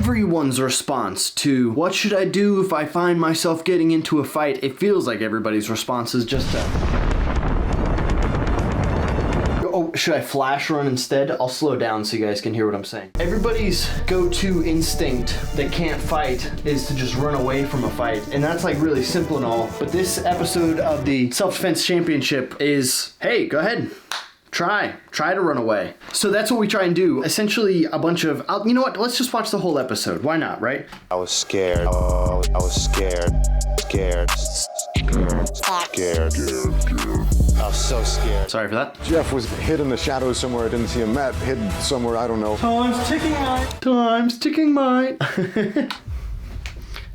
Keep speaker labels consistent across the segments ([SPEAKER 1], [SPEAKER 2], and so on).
[SPEAKER 1] everyone's response to what should I do if I find myself getting into a fight, it feels like everybody's response is just to... Oh, should I flash run instead? I'll slow down so you guys can hear what I'm saying. Everybody's go-to instinct that can't fight is to just run away from a fight. And that's like really simple and all. But this episode of the Self Defense Championship is, hey, go ahead. Try to run away. So that's what we try and do. Essentially a bunch of, you know what? Let's just watch the whole episode. Why not, right?
[SPEAKER 2] I was scared. I was scared. Scared. I was so scared.
[SPEAKER 1] Sorry for that.
[SPEAKER 3] Jeff was hid in the shadows somewhere. I didn't see him. Matt hid somewhere. I don't know.
[SPEAKER 1] Time's ticking mine.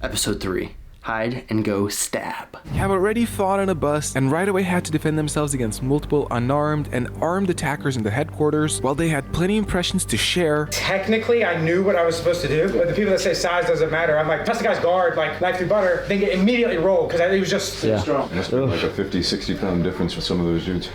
[SPEAKER 1] Episode 3. Hide and go stab.
[SPEAKER 4] Have already fought on a bus and right away had to defend themselves against multiple unarmed and armed attackers in the headquarters while they had plenty of impressions to share.
[SPEAKER 5] Technically, I knew what I was supposed to do, but the people that say size doesn't matter, I'm like, press the guy's guard, like knife through butter, then get immediately rolled, because he was just strong.
[SPEAKER 3] It must be like a 50, 60 pound difference for some of those dudes.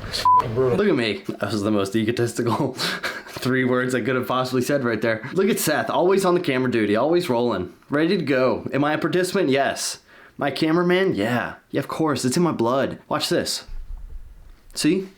[SPEAKER 5] Brutal.
[SPEAKER 1] Look at me. That was the most egotistical 3 words I could have possibly said right there. Look at Seth, always on the camera duty, always rolling, ready to go. Am I a participant? Yes. My cameraman? Yeah, of course, it's in my blood. Watch this. See?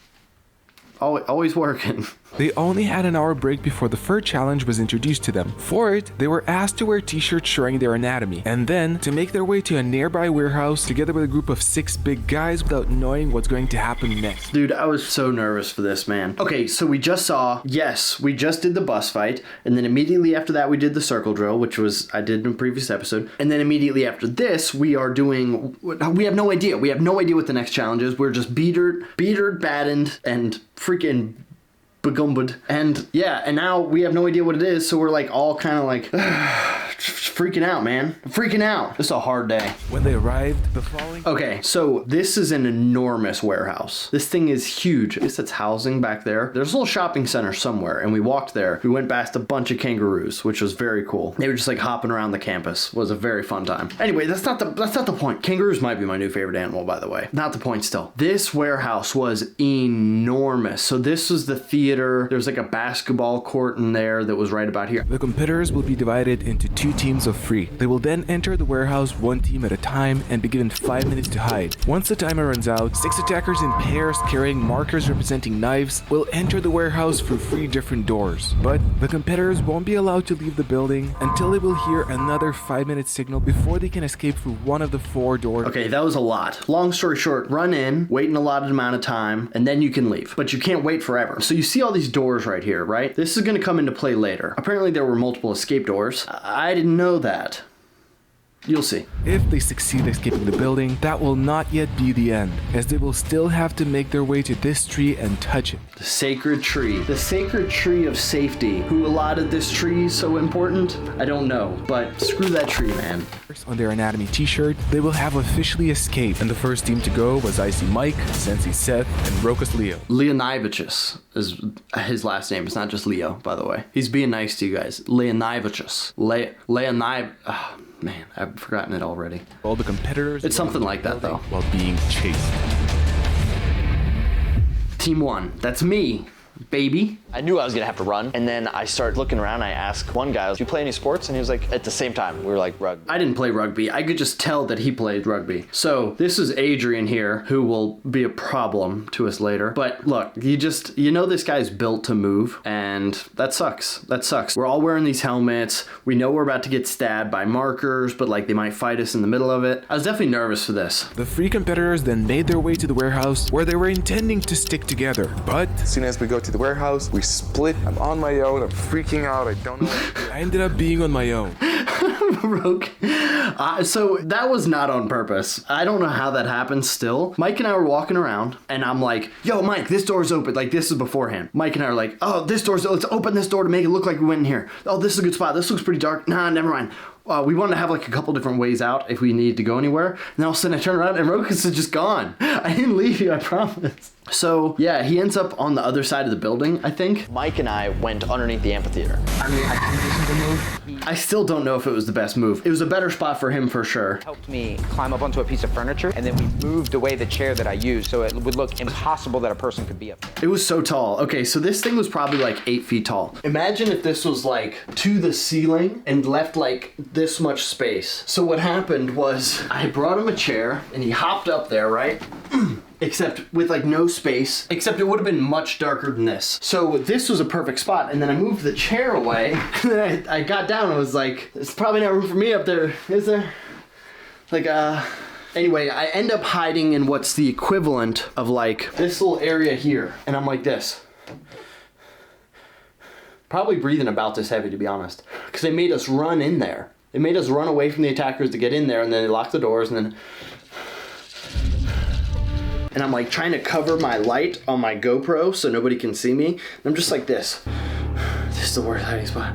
[SPEAKER 1] Always working.
[SPEAKER 4] They only had an hour break before the third challenge was introduced to them. For it, they were asked to wear t-shirts showing their anatomy, and then to make their way to a nearby warehouse together with a group of 6 big guys without knowing what's going to happen next.
[SPEAKER 1] Dude, I was so nervous for this, man. Okay, so we just saw, yes, we just did the bus fight, and then immediately after that we did the circle drill, which was, I did in a previous episode, and then immediately after this, we have no idea. We have no idea what the next challenge is. We're just beatered, battened, and freaking begumbered. And yeah, and now we have no idea what it is, so we're like all kind of like freaking out, man. Freaking out. This is a hard day.
[SPEAKER 4] When they arrived, the following...
[SPEAKER 1] Okay, so this is an enormous warehouse. This thing is huge. I guess that's housing back there. There's a little shopping center somewhere, and we walked there. We went past a bunch of kangaroos, which was very cool. They were just like hopping around the campus. It was a very fun time. Anyway, that's not the point. Kangaroos might be my new favorite animal, by the way. Not the point still. This warehouse was enormous. So this was the theater. There's like a basketball court in there that was right about here.
[SPEAKER 4] The competitors will be divided into 2 teams of 3. They will then enter the warehouse 1 team at a time and be given 5 minutes to hide. Once the timer runs out, 6 attackers in pairs carrying markers representing knives will enter the warehouse through 3 different doors. But the competitors won't be allowed to leave the building until they will hear another 5-minute signal before they can escape through one of the 4 doors.
[SPEAKER 1] Okay, that was a lot. Long story short, run in, wait an allotted amount of time, and then you can leave. But you can't wait forever. So you see all these doors right here, right? This is going to come into play later. Apparently there were multiple escape doors. I didn't know that. You'll see.
[SPEAKER 4] If they succeed escaping the building, that will not yet be the end, as they will still have to make their way to this tree and touch it.
[SPEAKER 1] The sacred tree. The sacred tree of safety. Who allotted this tree so important? I don't know, but screw that tree, man.
[SPEAKER 4] On their anatomy t-shirt, they will have officially escaped, and the first team to go was Icy Mike, Sensei Seth, and Rokas Leo.
[SPEAKER 1] Leonivicius is his last name. It's not just Leo, by the way. He's being nice to you guys. Leonivicius. Man, I've forgotten it already.
[SPEAKER 4] All the competitors...
[SPEAKER 1] It's something like that, though.
[SPEAKER 4] While being chased.
[SPEAKER 1] Team 1. That's me, baby.
[SPEAKER 6] I knew I was gonna have to run, and then I started looking around. I asked one guy, "Do you play any sports?" And he was like, at the same time, we were like, rugby.
[SPEAKER 1] I didn't play rugby. I could just tell that he played rugby. So this is Adrian here, who will be a problem to us later. But look, you know this guy's built to move, and that sucks. That sucks. We're all wearing these helmets. We know we're about to get stabbed by markers, but like they might fight us in the middle of it. I was definitely nervous for this.
[SPEAKER 4] The 3 competitors then made their way to the warehouse where they were intending to stick together. But
[SPEAKER 7] as soon as we go to the warehouse, we split. I'm on my own. I'm freaking out. I don't know.
[SPEAKER 4] I ended up being on my own.
[SPEAKER 1] Roke. So that was not on purpose. I don't know how that happened still. Mike and I were walking around and I'm like, yo, Mike, this door's open. Like this is beforehand. Mike and I are like, oh, let's open this door to make it look like we went in here. Oh, this is a good spot. This looks pretty dark. Nah, never mind. We wanted to have like a couple different ways out if we needed to go anywhere. And then all of a sudden I turn around and Rokas is just gone. I didn't leave you, I promise. So yeah, he ends up on the other side of the building, I think.
[SPEAKER 6] Mike and I went underneath the amphitheater.
[SPEAKER 1] I mean, I think this is the move. I still don't know if it was the best move. It was a better spot for him for sure.
[SPEAKER 8] Helped me climb up onto a piece of furniture, and then we moved away the chair that I used so it would look impossible that a person could be up there.
[SPEAKER 1] It was so tall. Okay, so this thing was probably like 8 feet tall. Imagine if this was like to the ceiling and left like this much space. So what happened was I brought him a chair and he hopped up there, right? Except with like no space, except it would have been much darker than this. So this was a perfect spot, and then I moved the chair away, and then I got down and was like, there's probably not room for me up there, is there? Like, anyway, I end up hiding in what's the equivalent of like this little area here, and I'm like this. Probably breathing about this heavy, to be honest, because they made us run in there. They made us run away from the attackers to get in there, and then they locked the doors, and then... And I'm like trying to cover my light on my GoPro so nobody can see me. And I'm just like this. This is the worst hiding spot.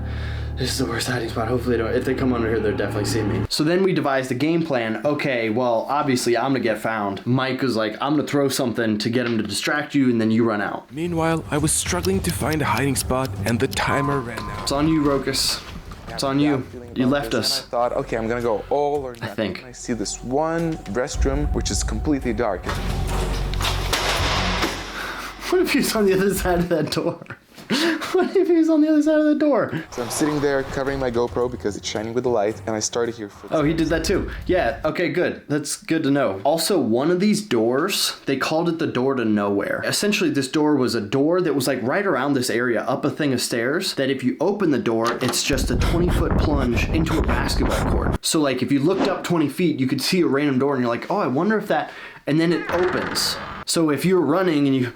[SPEAKER 1] This is the worst hiding spot. Hopefully they don't, if they come under here, they'll definitely see me. So then we devised a game plan. Okay, well, obviously I'm gonna get found. Mike was like, I'm gonna throw something to get him to distract you and then you run out.
[SPEAKER 4] Meanwhile, I was struggling to find a hiding spot and the timer ran out.
[SPEAKER 1] It's on you, Rokus. It's on you. You left us.
[SPEAKER 7] And I thought, okay, I'm gonna go all or nothing.
[SPEAKER 1] I think.
[SPEAKER 7] And I see this one restroom, which is completely dark.
[SPEAKER 1] What if he was on the other side of that door? What if he was on the other side of the door?
[SPEAKER 7] So I'm sitting there covering my GoPro because it's shining with the light, and I started here for...
[SPEAKER 1] Oh, he did that too. Yeah, okay, good. That's good to know. Also, one of these doors, they called it the door to nowhere. Essentially, this door was a door that was like right around this area, up a thing of stairs, that if you open the door, it's just a 20-foot plunge into a basketball court. So like, if you looked up 20 feet, you could see a random door and you're like, oh, I wonder if that... And then it opens. So if you're running and you...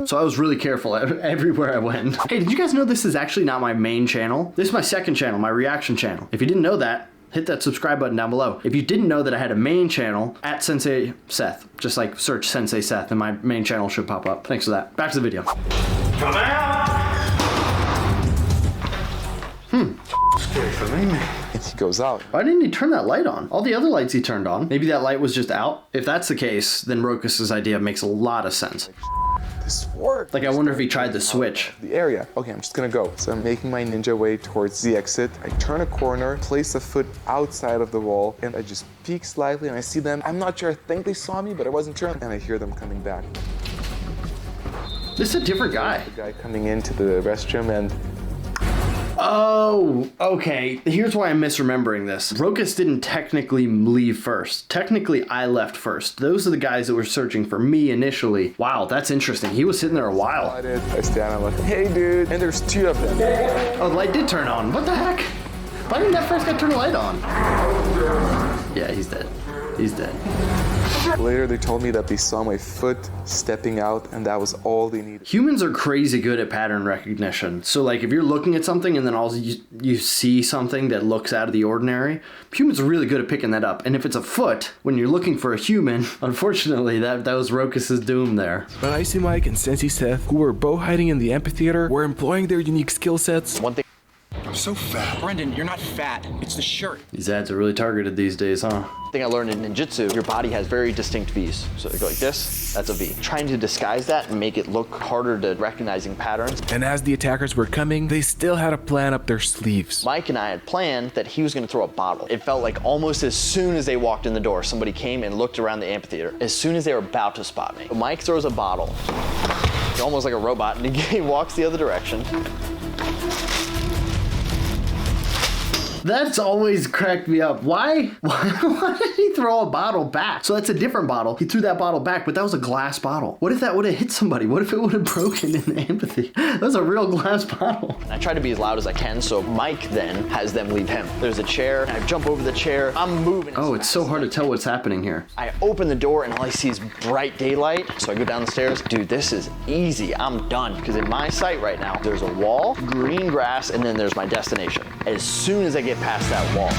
[SPEAKER 1] So I was really careful everywhere I went. Hey, did you guys know this is actually not my main channel? This is my second channel, my reaction channel. If you didn't know that, hit that subscribe button down below. If you didn't know that I had a main channel, at Sensei Seth, just like search Sensei Seth and my main channel should pop up. Thanks for that. Back to the video.
[SPEAKER 5] Come out! Scary for me, man.
[SPEAKER 7] And he goes out.
[SPEAKER 1] Why didn't he turn that light on? All the other lights he turned on. Maybe that light was just out? If that's the case, then Rokus's idea makes a lot of sense.
[SPEAKER 7] This worked.
[SPEAKER 1] Like, I wonder if he tried the switch.
[SPEAKER 7] The area. Okay, I'm just gonna go. So I'm making my ninja way towards the exit. I turn a corner, place a foot outside of the wall, and I just peek slightly and I see them. I'm not sure, I think they saw me, but I wasn't sure. And I hear them coming back.
[SPEAKER 1] This is a different guy.
[SPEAKER 7] The guy coming into the restroom and...
[SPEAKER 1] Oh, okay. Here's why I'm misremembering this. Rokus didn't technically leave first. Technically, I left first. Those are the guys that were searching for me initially. Wow, that's interesting. He was sitting there a while.
[SPEAKER 7] I stand, I'm like, hey dude, and there's two of them.
[SPEAKER 1] Oh, the light did turn on. What the heck? Why didn't that first guy turn the light on? Yeah, he's dead. He's dead.
[SPEAKER 7] Later, they told me that they saw my foot stepping out, and that was all they needed.
[SPEAKER 1] Humans are crazy good at pattern recognition. So, like, if you're looking at something and then all you see something that looks out of the ordinary, humans are really good at picking that up. And if it's a foot, when you're looking for a human, unfortunately, that was Rokus's doom there.
[SPEAKER 4] But Icy Mike and Sensei Seth, who were both hiding in the amphitheater, were employing their unique skill sets.
[SPEAKER 6] One thing
[SPEAKER 3] So fat.
[SPEAKER 8] Brendan, you're not fat. It's the shirt.
[SPEAKER 1] These ads are really targeted these days, huh?
[SPEAKER 6] I learned in ninjutsu, your body has very distinct V's. So you go like this, that's a V. Trying to disguise that and make it look harder to recognizing patterns.
[SPEAKER 4] And as the attackers were coming, they still had a plan up their sleeves.
[SPEAKER 6] Mike and I had planned that he was gonna throw a bottle. It felt like almost as soon as they walked in the door, somebody came and looked around the amphitheater. As soon as they were about to spot me, Mike throws a bottle, almost like a robot, and he walks the other direction.
[SPEAKER 1] That's always cracked me up. Why did he throw a bottle back? So that's a different bottle. He threw that bottle back, but that was a glass bottle. What if that would have hit somebody? What if it would have broken in the empathy? That was a real glass bottle.
[SPEAKER 6] I try to be as loud as I can, so Mike then has them leave him. There's a chair, and I jump over the chair. I'm moving.
[SPEAKER 1] Oh, it's so hard to tell what's happening here.
[SPEAKER 6] I open the door, and all I see is bright daylight, so I go down the stairs. Dude, this is easy. I'm done, because in my sight right now, there's a wall, green grass, and then there's my destination. As soon as I get past that wall,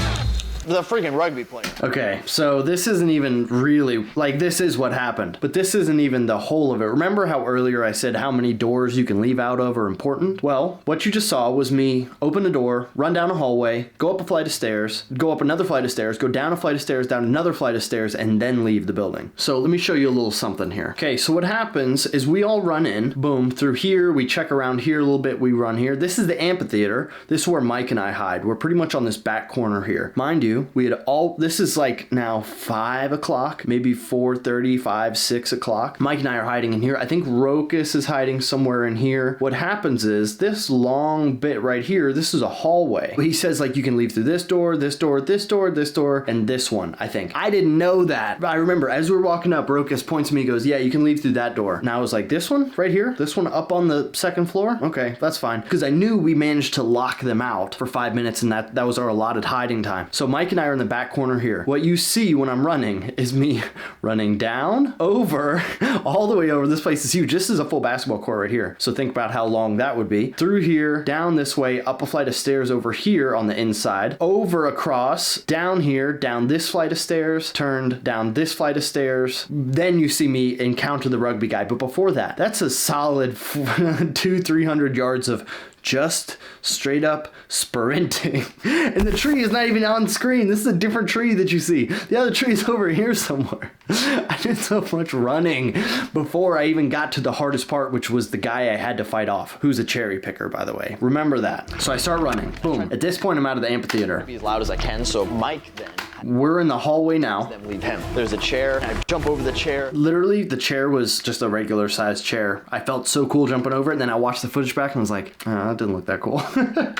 [SPEAKER 6] The freaking rugby player.
[SPEAKER 1] Okay, so this isn't even really, like, this is what happened, but this isn't even the whole of it. Remember how earlier I said how many doors you can leave out of are important? Well, what you just saw was me open a door, run down a hallway, go up a flight of stairs, go up another flight of stairs, go down a flight of stairs, down another flight of stairs, and then leave the building. So let me show you a little something here. Okay, so what happens is we all run in, boom, through here, we check around here a little bit, we run here. This is the amphitheater. This is where Mike and I hide. We're pretty much on this back corner here. Mind you, we had all, this is like now 5 o'clock, maybe 4:30, 5, 6 o'clock. Mike and I are hiding in here. I think Rokas is hiding somewhere in here. What happens is this long bit right here, this is a hallway. He says like you can leave through this door, this door, this door, this door, and this one, I think. I didn't know that. But I remember as we were walking up, Rokas points to me, goes, yeah, you can leave through that door. And I was like, this one right here? This one up on the second floor? Okay, that's fine. Because I knew we managed to lock them out for 5 minutes and that was our allotted hiding time. So Mike and I are in the back corner here. What you see when I'm running is me running down, over, all the way over. This place is huge. This is a full basketball court right here. So think about how long that would be. Through here, down this way, up a flight of stairs over here on the inside, over across, down here, down this flight of stairs, turned down this flight of stairs. Then you see me encounter the rugby guy. But before that, that's a solid 200-300 yards of just straight up sprinting. And the tree is not even on screen. This is a different tree that you see. The other tree is over here somewhere. I did so much running before I even got to the hardest part, which was the guy I had to fight off, who's a cherry picker, by the way. Remember that. So I start running. Boom. At this point, I'm out of the amphitheater.
[SPEAKER 6] Be as loud as I can, so Mike then.
[SPEAKER 1] We're in the hallway now.
[SPEAKER 6] Then leave him. There's a chair, and I jump over the chair.
[SPEAKER 1] Literally, the chair was just a regular sized chair. I felt so cool jumping over it, and then I watched the footage back and was like, oh, that didn't look that cool.
[SPEAKER 6] I'm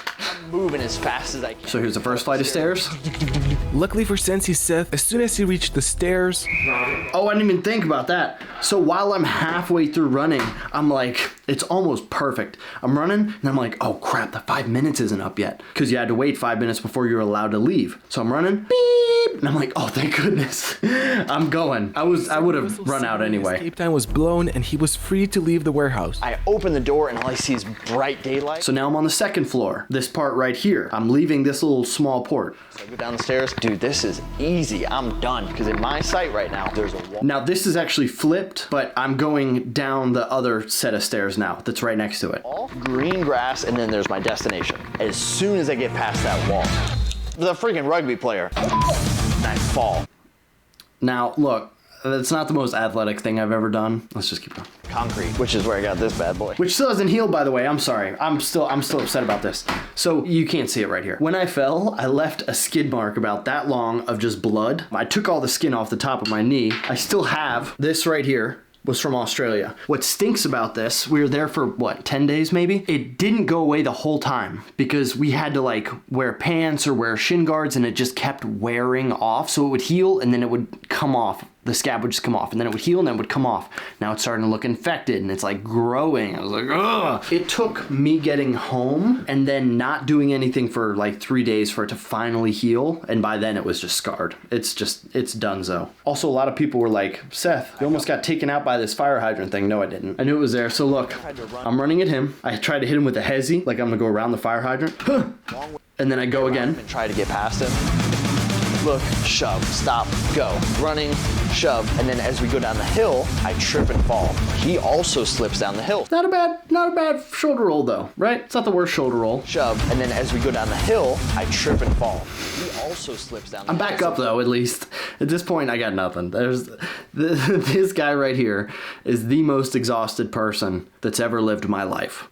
[SPEAKER 6] moving as fast as I can.
[SPEAKER 1] So here's the first flight of stairs.
[SPEAKER 4] Luckily for Sensi Seth, as soon as he reached the stairs...
[SPEAKER 1] Oh, I didn't even think about that. So while I'm halfway through running, I'm like, it's almost perfect. I'm running, and I'm like, oh crap, the 5 minutes isn't up yet. Because you had to wait 5 minutes before you were allowed to leave. So I'm running, beep, and I'm like, oh, thank goodness. I'm going. I would have run out anyway.
[SPEAKER 4] Escape time was blown, and he was free to leave the warehouse.
[SPEAKER 6] I open the door, and all I see is bright daylight.
[SPEAKER 1] So now I'm on the second floor. This part right here. I'm leaving this little small port.
[SPEAKER 6] So I go down the stairs. Dude, this is easy. I'm done. Because in my sight right now, there's a wall.
[SPEAKER 1] Now this is actually flipped, but I'm going down the other set of stairs now that's right next to it.
[SPEAKER 6] All green grass, and then there's my destination. As soon as I get past that wall, the freaking rugby player, I fall.
[SPEAKER 1] Now, look, that's not the most athletic thing I've ever done. Let's just keep going.
[SPEAKER 6] Concrete, which is where I got this bad boy.
[SPEAKER 1] Which still hasn't healed, by the way. I'm sorry. I'm still upset about this. So you can't see it right here. When I fell, I left a skid mark about that long of just blood. I took all the skin off the top of my knee. I still have this right here. Was from Australia. What stinks about this, we were there for what, 10 days maybe? It didn't go away the whole time because we had to like wear pants or wear shin guards and it just kept wearing off. So it would heal and then it would come off. The scab would just come off and then it would heal and then it would come off. Now it's starting to look infected and it's like growing. I was like, ugh. It took me getting home and then not doing anything for like 3 days for it to finally heal. And by then it was just scarred. It's donezo. Also, a lot of people were like, Seth, you almost got taken out by this fire hydrant thing. No, I didn't. I knew it was there. So look, I'm running at him. I tried to hit him with a hezzy, like I'm gonna go around the fire hydrant. And then I go again.
[SPEAKER 6] And try to get past him. Look, shove, stop, go. Running, shove, and then as we go down the hill, I trip and fall. He also slips down the hill.
[SPEAKER 1] Not a bad shoulder roll though, right? It's not the worst shoulder roll.
[SPEAKER 6] Shove, and then as we go down the hill, I trip and fall. He also slips down the hill.
[SPEAKER 1] I'm back up though, at least. At this point, I got nothing. This guy right here is the most exhausted person that's ever lived my life.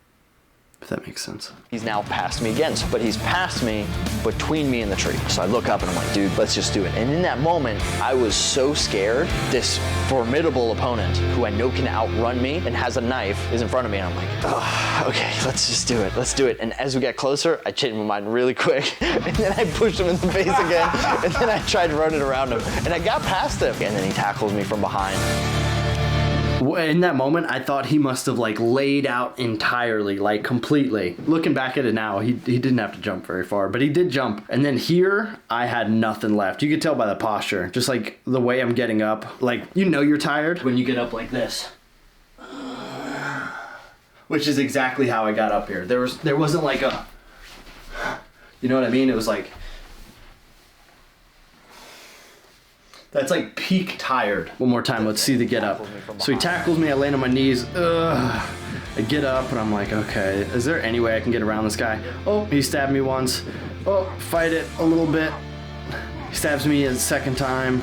[SPEAKER 1] If that makes sense.
[SPEAKER 6] He's now past me again, but he's past me between me and the tree. So I look up and I'm like, dude, let's just do it. And in that moment, I was so scared. This formidable opponent who I know can outrun me and has a knife is in front of me. And I'm like, oh, okay, let's just do it. Let's do it. And as we get closer, I changed my mind really quick. And then I pushed him in the face again. And then I tried running around him. And I got past him. And then he tackles me from behind.
[SPEAKER 1] In that moment, I thought he must have like laid out entirely, like completely. Looking back at it now, he didn't have to jump very far, but he did jump. And then here, I had nothing left. You could tell by the posture, just like the way I'm getting up. Like, you know you're tired when you get up like this. Which is exactly how I got up here. There wasn't like a, you know what I mean? It was like, That's like peak tired. One more time, let's see the get up. So he tackles me, I land on my knees. Ugh. I get up and I'm like, okay, is there any way I can get around this guy? Oh, he stabbed me once. Oh, fight it a little bit. He stabs me a second time.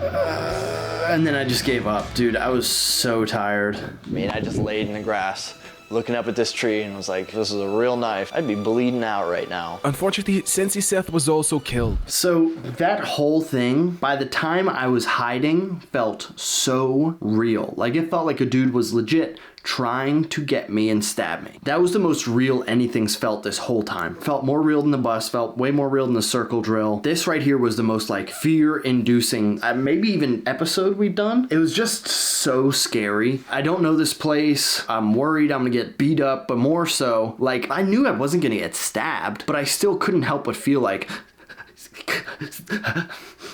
[SPEAKER 1] And then I just gave up. Dude, I was so tired.
[SPEAKER 6] I mean, I just laid in the grass, looking up at this tree and was like, this is a real knife. I'd be bleeding out right now.
[SPEAKER 4] Unfortunately, Sensei Seth was also killed.
[SPEAKER 1] So that whole thing, by the time I was hiding, felt so real. Like it felt like a dude was legit trying to get me and stab me. That was the most real anything's felt this whole time. Felt more real than the bus, felt way more real than the circle drill. This right here was the most like fear-inducing, maybe even episode we've done. It was just so scary. I don't know this place. I'm worried I'm gonna get beat up, but more so, like I knew I wasn't gonna get stabbed, but I still couldn't help but feel like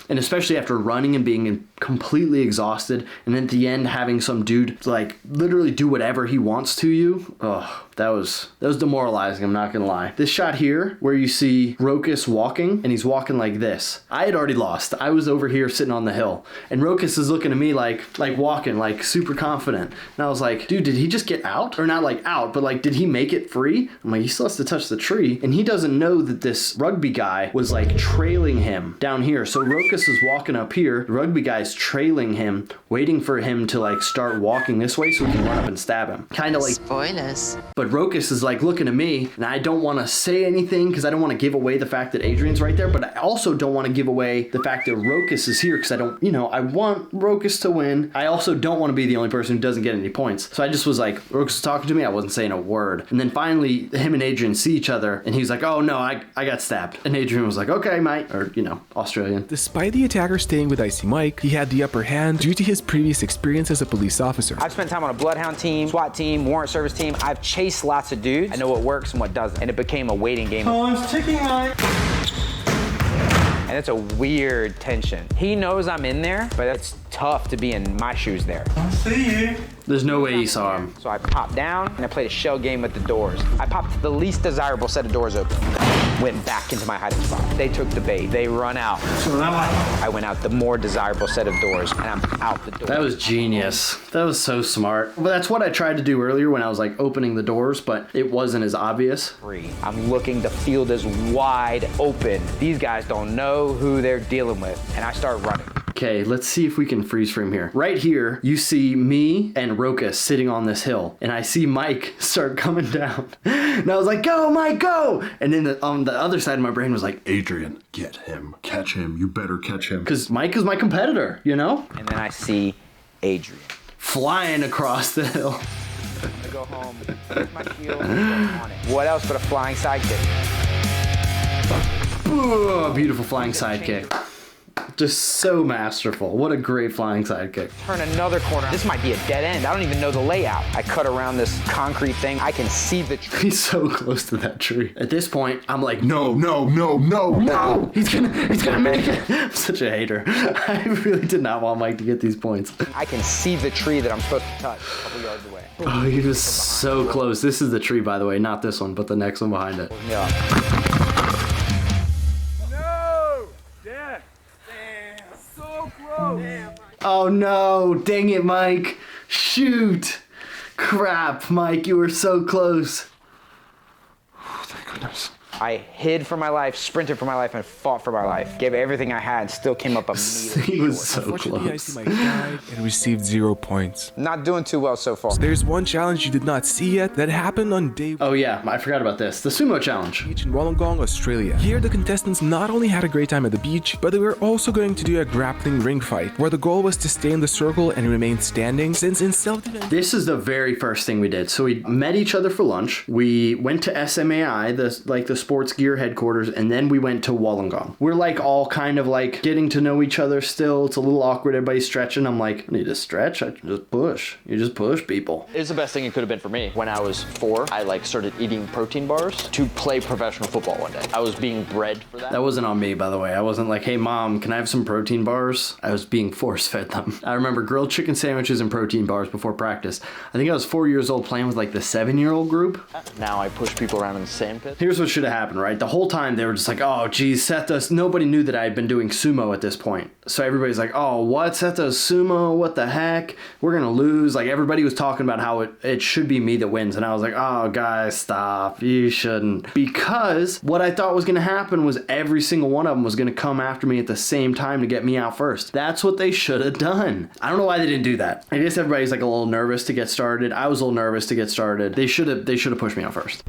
[SPEAKER 1] and especially after running and being completely exhausted, and at the end having some dude like literally do whatever he wants to you. Oh, that was demoralizing, I'm not gonna lie. This shot here where you see Rokas walking, and he's walking like this. I had already lost. I was over here sitting on the hill, and Rokas is looking at me like walking like super confident, and I was like, dude, did he just get out? Or not like out, but like did he make it free? I'm like, he still has to touch the tree, and he doesn't know that this rugby guy was like trailing him down here. So Rokas is walking up here, the rugby guy's trailing him, waiting for him to like start walking this way so he can run up and stab him. Kind of like
[SPEAKER 9] spoilers.
[SPEAKER 1] But Rokas is like looking at me, and I don't want to say anything because I don't want to give away the fact that Adrian's right there, but I also don't want to give away the fact that Rokas is here because I don't, I want Rokas to win. I also don't want to be the only person who doesn't get any points. So I just was like, Rokas was talking to me, I wasn't saying a word. And then finally, him and Adrian see each other, and he's like, oh no, I got stabbed. And Adrian was like, okay, mate, or, Australian.
[SPEAKER 4] Despite the attacker staying with Icy Mike, he had the upper hand due to his previous experience as a police officer.
[SPEAKER 8] I've spent time on a bloodhound team, SWAT team, warrant service team. I've chased lots of dudes. I know what works and what doesn't. And it became a waiting game.
[SPEAKER 5] Time's ticking, mate.
[SPEAKER 8] And it's a weird tension. He knows I'm in there, but it's tough to be in my shoes there.
[SPEAKER 5] I see you.
[SPEAKER 1] There's no way he saw him.
[SPEAKER 8] So I popped down and I played a shell game with the doors. I popped the least desirable set of doors open. Went back into my hiding spot. They took the bait. They run out.
[SPEAKER 5] So
[SPEAKER 8] I went out the more desirable set of doors and I'm out the door.
[SPEAKER 1] That was genius. That was so smart. But that's what I tried to do earlier when I was like opening the doors, but it wasn't as obvious.
[SPEAKER 8] I'm looking, the field is wide open. These guys don't know who they're dealing with. And I start running.
[SPEAKER 1] Okay, let's see if we can freeze frame here. Right here, you see me and Rokas sitting on this hill, and I see Mike start coming down. And I was like, go, Mike, go! And then on the other side of my brain was like,
[SPEAKER 10] Adrian, get him. Catch him. You better catch him.
[SPEAKER 1] Because Mike is my competitor,
[SPEAKER 8] And then I see Adrian.
[SPEAKER 1] flying across the hill.
[SPEAKER 8] I go home, take my shield, on it. What else but a flying sidekick?
[SPEAKER 1] Ooh, beautiful flying sidekick. Just so masterful. What a great flying sidekick.
[SPEAKER 8] Turn another corner. This might be a dead end. I don't even know the layout. I cut around this concrete thing. I can see the tree.
[SPEAKER 1] He's so close to that tree. At this point, I'm like,
[SPEAKER 10] No.
[SPEAKER 1] he's gonna make it. I'm such a hater. I really did not want Mike to get these points.
[SPEAKER 8] I can see the tree that I'm supposed to touch a couple yards away.
[SPEAKER 1] Oh, he was so close. This is the tree, by the way, not this one, but the next one behind it.
[SPEAKER 8] Yeah.
[SPEAKER 1] Oh no, dang it, Mike. Shoot. Crap, Mike, you were so close.
[SPEAKER 10] Oh, thank goodness.
[SPEAKER 8] I hid for my life, sprinted for my life, and fought for my life. Gave everything I had and still came up immediately.
[SPEAKER 1] He was so
[SPEAKER 4] Unfortunately,
[SPEAKER 1] close.
[SPEAKER 4] Icy Mike died and received 0 points.
[SPEAKER 8] Not doing too well so far.
[SPEAKER 4] There's one challenge you did not see yet that happened on day
[SPEAKER 1] Oh yeah, I forgot about this. The sumo challenge.
[SPEAKER 4] beach in Wollongong, Australia. Here, the contestants not only had a great time at the beach, but they were also going to do a grappling ring fight, where the goal was to stay in the circle and remain standing, since in self-defense...
[SPEAKER 1] This is the very first thing we did. So we met each other for lunch. We went to SMAI, the sports gear headquarters, and then we went to Wollongong. We're like all kind of like getting to know each other still. It's a little awkward. Everybody's stretching. I'm like, I need to stretch. I can just push. You just push people.
[SPEAKER 6] It's the best thing it could have been for me. When I was 4, I started eating protein bars to play professional football one day. I was being bred for that.
[SPEAKER 1] That wasn't on me, by the way. I wasn't like, hey mom, can I have some protein bars? I was being force fed them. I remember grilled chicken sandwiches and protein bars before practice. I think I was 4 years old playing with like the 7-year-old group.
[SPEAKER 6] Now I push people around in the sand pit.
[SPEAKER 1] Here's what should have happen, right? The whole time they were just like, oh, geez, Seth does. Nobody knew that I had been doing sumo at this point. So everybody's like, oh, what? Seth does sumo? What the heck? We're going to lose. Like, everybody was talking about how it should be me that wins. And I was like, oh, guys, stop. You shouldn't. Because what I thought was going to happen was every single one of them was going to come after me at the same time to get me out first. That's what they should have done. I don't know why they didn't do that. I guess everybody's like a little nervous to get started. I was a little nervous to get started. They should have pushed me out first.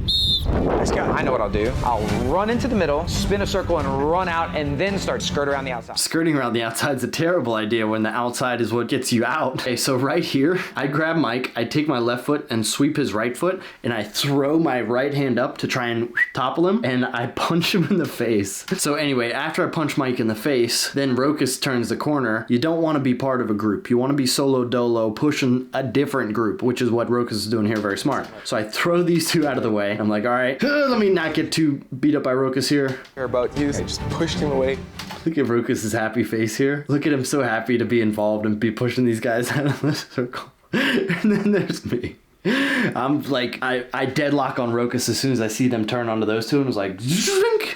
[SPEAKER 8] Let's go. I know what I'll do. I'll run into the middle, spin a circle, and run out, and then start skirt around the outside.
[SPEAKER 1] Skirting around the outside is a terrible idea when the outside is what gets you out. Okay, so right here, I grab Mike, I take my left foot and sweep his right foot, and I throw my right hand up to try and topple him, and I punch him in the face. So anyway, after I punch Mike in the face, then Rokas turns the corner. You don't want to be part of a group. You want to be solo dolo, pushing a different group, which is what Rokas is doing here, very smart. So I throw these two out of the way. I'm like, all right, let me not get too beat up by Rokas here.
[SPEAKER 7] Care about you. I just pushed him away.
[SPEAKER 1] Look at Rokas' happy face here. Look at him so happy to be involved and be pushing these guys out of the circle. And then there's me. I'm like, I deadlock on Rokas as soon as I see them turn onto those two and was like,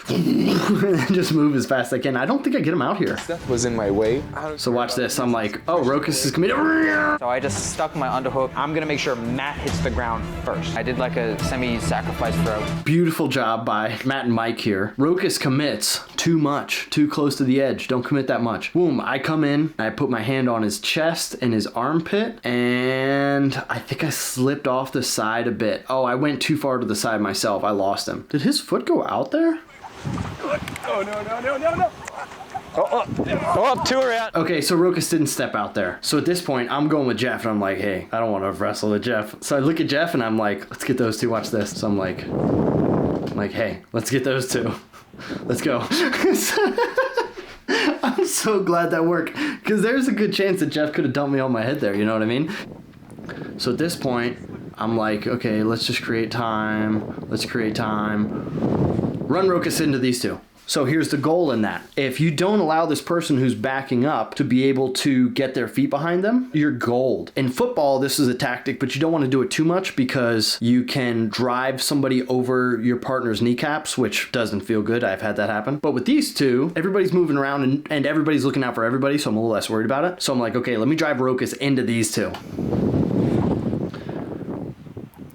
[SPEAKER 1] and just move as fast as I can. I don't think I get him out here.
[SPEAKER 7] Seth was in my way.
[SPEAKER 1] So watch this. I'm like, oh, Rokas is coming.
[SPEAKER 8] So I just stuck my underhook. I'm gonna make sure Matt hits the ground first. I did like a semi-sacrifice throw.
[SPEAKER 1] Beautiful job by Matt and Mike here. Rokas commits too much, too close to the edge. Don't commit that much. Boom, I come in, I put my hand on his chest and his armpit, and I think I slipped off the side a bit. Oh, I went too far to the side myself. I lost him. Did his foot go out there?
[SPEAKER 8] Oh, no. Oh, two are out.
[SPEAKER 1] Okay, so Rokas didn't step out there. So at this point, I'm going with Jeff, and I'm like, hey, I don't want to wrestle with Jeff. So I look at Jeff, and I'm like, let's get those two. Watch this. So I'm like, hey, let's get those two. Let's go. I'm so glad that worked, because there's a good chance that Jeff could have dumped me on my head there. You know what I mean? So at this point, I'm like, okay, let's just create time. Let's create time. Run Rokas into these two. So here's the goal in that. If you don't allow this person who's backing up to be able to get their feet behind them, you're gold. In football, this is a tactic, but you don't want to do it too much because you can drive somebody over your partner's kneecaps, which doesn't feel good. I've had that happen. But with these two, everybody's moving around and everybody's looking out for everybody, so I'm a little less worried about it. So I'm like, okay, let me drive Rokas into these two.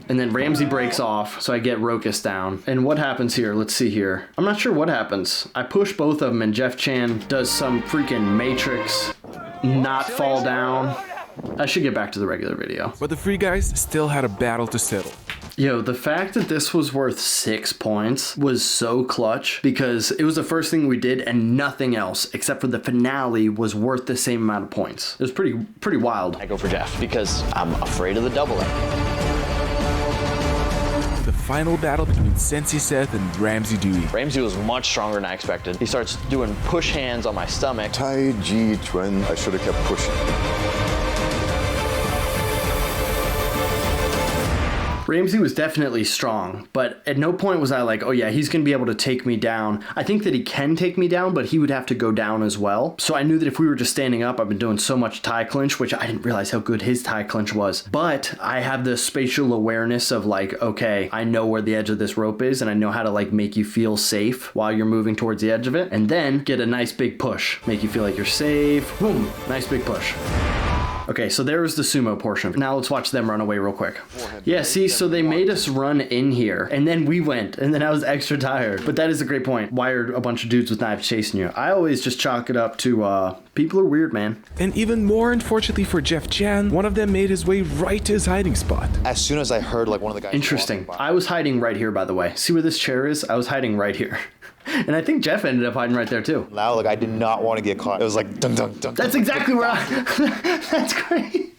[SPEAKER 1] And then Ramsey breaks off, so I get Rokas down. And what happens here? Let's see here. I'm not sure what happens. I push both of them, and Jeff Chan does some freaking matrix, not fall down. I should get back to the regular video.
[SPEAKER 4] But the Free Guys still had a battle to settle.
[SPEAKER 1] Yo, the fact that this was worth 6 points was so clutch because it was the first thing we did and nothing else except for the finale was worth the same amount of points. It was pretty wild.
[SPEAKER 6] I go for Jeff because I'm afraid of the doubling.
[SPEAKER 4] The final battle between Sensei Seth and Ramsey Dewey.
[SPEAKER 6] Ramsey was much stronger than I expected. He starts doing push hands on my stomach.
[SPEAKER 2] Tai Ji Chuan. I should have kept pushing.
[SPEAKER 1] Ramsey was definitely strong, but at no point was I like, oh yeah, he's going to be able to take me down. I think that he can take me down, but he would have to go down as well. So I knew that if we were just standing up, I've been doing so much Thai clinch, which I didn't realize how good his Thai clinch was. But I have the spatial awareness of like, okay, I know where the edge of this rope is and I know how to like make you feel safe while you're moving towards the edge of it. And then get a nice big push. Make you feel like you're safe. Boom, nice big push. Okay, so there was the sumo portion. Now let's watch them run away real quick. Yeah, see, so they made us run in here, and then we went, and then I was extra tired. But that is a great point. Why are a bunch of dudes with knives chasing you? I always just chalk it up to, people are weird, man.
[SPEAKER 4] And even more unfortunately for Jeff Chan, one of them made his way right to his hiding spot.
[SPEAKER 2] As soon as I heard like one of the guys.
[SPEAKER 1] Interesting. I was hiding right here, by the way. See where this chair is? I was hiding right here. And I think Jeff ended up hiding right there too.
[SPEAKER 2] Loud, like I did not want to get caught. It was like dun dun dun.
[SPEAKER 1] That's exactly where that's great.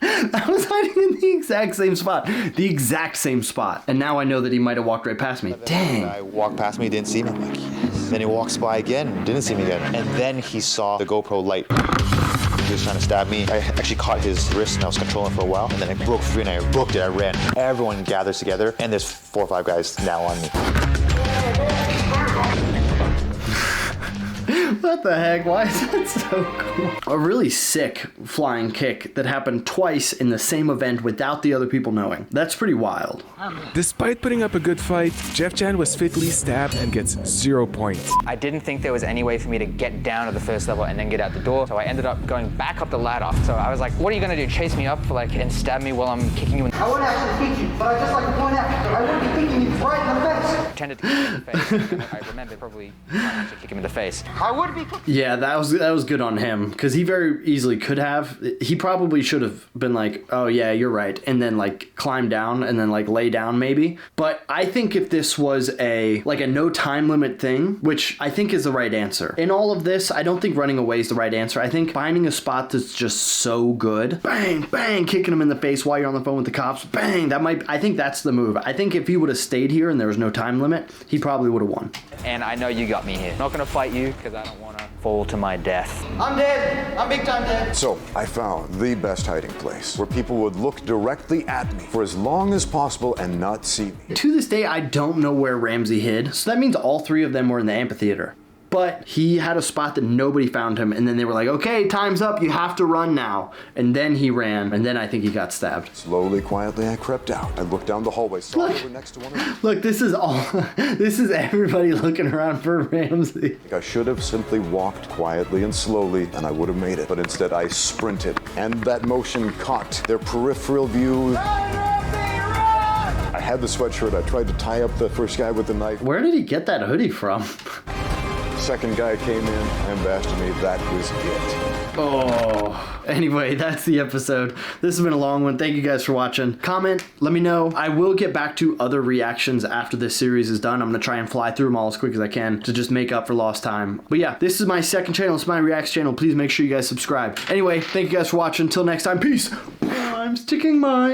[SPEAKER 1] I was hiding in the exact same spot. The exact same spot. And now I know that he might have walked right past me. Dang.
[SPEAKER 2] I walked past me, didn't see me. I'm like, yes. Then he walks by again, didn't see me again. And then he saw the GoPro light. He was trying to stab me. I actually caught his wrist and I was controlling for a while. And then I broke free and I booked it. I ran. Everyone gathers together and there's 4 or 5 guys now on me.
[SPEAKER 1] What What the heck? Why is that so cool? A really sick flying kick that happened twice in the same event without the other people knowing. That's pretty wild.
[SPEAKER 4] Despite putting up a good fight, Jeff Chan was fatally stabbed and gets 0 points.
[SPEAKER 8] I didn't think there was any way for me to get down to the first level and then get out the door, so I ended up going back up the ladder. So I was like, what are you gonna do, chase me up and stab me while I'm kicking you in the
[SPEAKER 9] I wouldn't actually kick you, but I'd just like to point out, I wouldn't be kicking you right in the face.
[SPEAKER 8] pretended to kick him in the face. And I remember probably trying not to kick him in the face.
[SPEAKER 9] I would be kicking.
[SPEAKER 1] Yeah, that was good on him, because he very easily could have. He probably should have been like, oh yeah, you're right, and then like climb down and then like lay down maybe. But I think if this was a no time limit thing, which I think is the right answer. In all of this, I don't think running away is the right answer. I think finding a spot that's just so good, bang, bang, kicking him in the face while you're on the phone with the cops, bang, I think that's the move. I think if he would have stayed here and there was no time limit, he probably would have won.
[SPEAKER 8] And I know you got me here. I'm not gonna fight you because I don't want to fall to my death.
[SPEAKER 9] I'm dead. I'm big time dead.
[SPEAKER 3] So I found the best hiding place where people would look directly at me for as long as possible and not see me.
[SPEAKER 1] To this day, I don't know where Ramsey hid, so that means all three of them were in the amphitheater. But he had a spot that nobody found him, and then they were like, okay, time's up, you have to run now. And then he ran, and then I think he got stabbed.
[SPEAKER 3] Slowly, quietly, I crept out. I looked down the hallway, saw they were next to one of them.
[SPEAKER 1] Look, this is everybody looking around for Ramsey.
[SPEAKER 3] I should have simply walked quietly and slowly, and I would have made it. But instead, I sprinted, and that motion caught their peripheral view. I had the sweatshirt. I tried to tie up the first guy with the knife.
[SPEAKER 1] Where did he get that hoodie from?
[SPEAKER 3] Second guy came in and bashed me. That was it.
[SPEAKER 1] Oh, anyway, that's the episode. This has been a long one. Thank you guys for watching. Comment, let me know. I will get back to other reactions after this series is done. I'm going to try and fly through them all as quick as I can to just make up for lost time. But yeah, this is my second channel. It's my Reacts channel. Please make sure you guys subscribe. Anyway, thank you guys for watching. Until next time, peace. I'm sticking my